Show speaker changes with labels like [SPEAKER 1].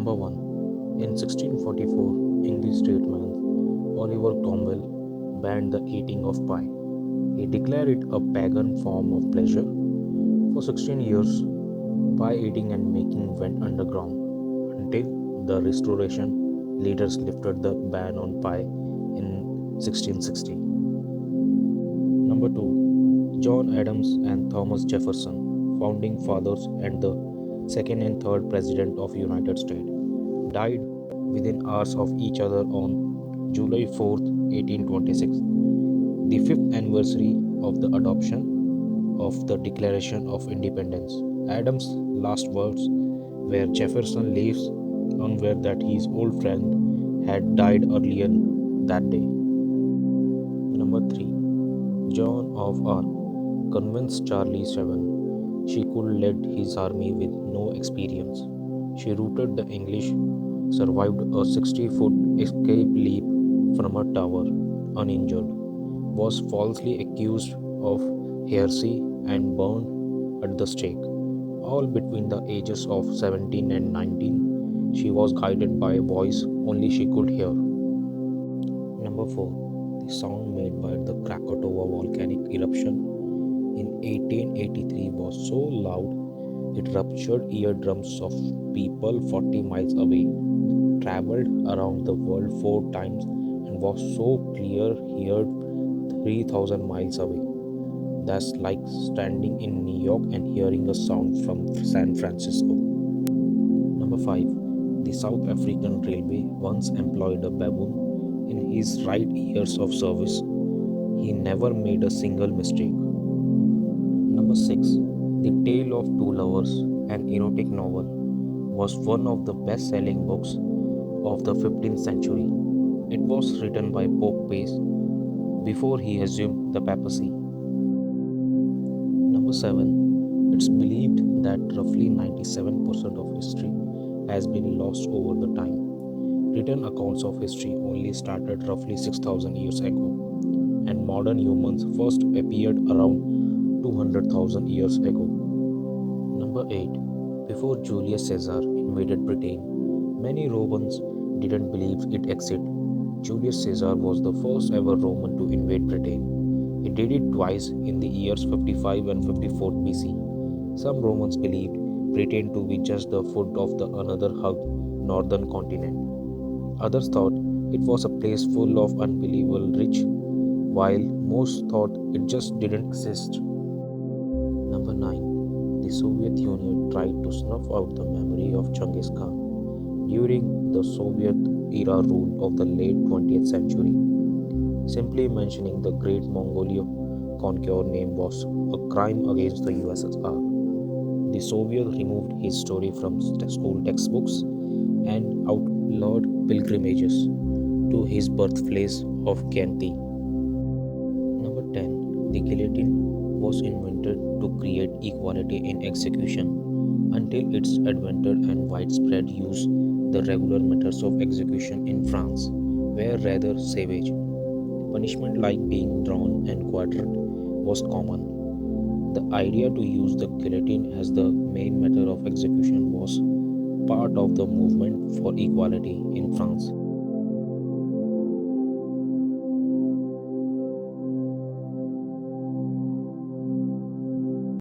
[SPEAKER 1] Number 1. In 1644, English statesman Oliver Cromwell banned the eating of pie. He declared it a pagan form of pleasure. For 16 years, pie eating and making went underground until the Restoration leaders lifted the ban on pie in 1660. Number 2. John Adams and Thomas Jefferson, founding fathers and the second and third president of United States, died within hours of each other on July 4th, 1826, the fifth anniversary of the adoption of the Declaration of Independence. Adams' last words were Jefferson leaves unaware that his old friend had died earlier that day. Number 3. Joan of Arc convinced Charlie VII she could lead his army with no experience. She routed the English, survived a 60-foot escape leap from a tower uninjured, was falsely accused of heresy and burned at the stake. All between the ages of 17 and 19, she was guided by a voice only she could hear. Number 4. The sound made by the Krakatoa volcanic eruption in 1883 was so loud it ruptured eardrums of people 40 miles away, traveled around the world 4 times, and was so clear heard 3,000 miles away. That's like standing in New York and hearing a sound from San Francisco. Number 5. The South African Railway once employed a baboon in his right years of service. He never made a single mistake. Number 6. The Tale of Two Lovers, an erotic novel, was one of the best selling books of the 15th century. It was written by Pope Pius before he assumed the papacy. Number 7. It's believed that roughly 97% of history has been lost over the time. Written accounts of history only started roughly 6,000 years ago, and modern humans first appeared around 200,000 years ago. Number 8. Before Julius Caesar invaded Britain, many Romans didn't believe it existed. Julius Caesar was the first ever Roman to invade Britain. He did it twice in the years 55 and 54 BC. Some Romans believed Britain to be just the foot of the another hugged northern continent. Others thought it was a place full of unbelievable rich, while most thought it just didn't exist. Number 9. The Soviet Union tried to snuff out the memory of Genghis Khan during the Soviet era rule of the late 20th century. Simply mentioning the Great Mongolia Conqueror name was a crime against the USSR. The Soviets removed his story from school textbooks and outlawed pilgrimages to his birthplace of Khanty. Number 10. The guillotine was invented to create equality in execution. Until its advent and widespread use, the regular methods of execution in France were rather savage. Punishment like being drawn and quartered was common. The idea to use the guillotine as the main method of execution was part of the movement for equality in France.